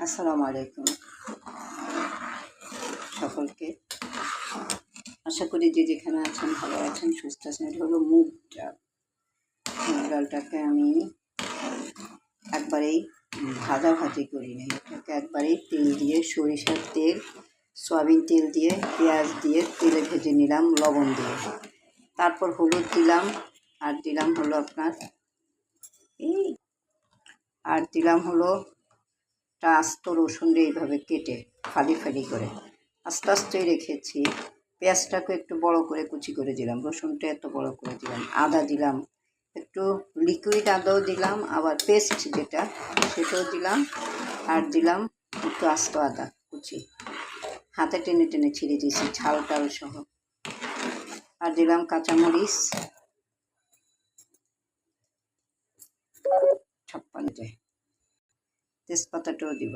আসসালামু আলাইকুম সকলকে। আশা করি যে যেখানে আছেন ভালো আছেন, সুস্থ আছেন। এটা হলো মুগ ডাল। মুগ ডালটাকে আমি একবারেই ভাজি করি না, এটাকে একবারেই তেল দিয়ে, সরিষার তেল, সয়াবিন তেল দিয়ে, পেঁয়াজ দিয়ে তেলে ভেজে নিলাম লবণ দিয়ে। তারপর হলুদ দিলাম, আর দিলাম হলো আপনার আস্ত রসুন দিয়ে এইভাবে কেটে ফালি ফালি করে আস্তে আস্তে রেখেছি। পেঁয়াজটাকে একটু বড় করে কুচি করে দিলাম, রসুনটা এত বড় করে দিলাম, আদা দিলাম, একটু লিকুইড আদাও দিলাম, আবার পেস্ট যেটা সেটাও দিলাম, আর দিলাম একটু আস্ত আদা কুচি, হাতে টেনে টেনে ছিঁড়ে দিয়েছি ঝাল টাল সহ। আর দিলাম কাঁচামরিচ ছাপ্পান্নটে, তেজপাতাটাও দিব।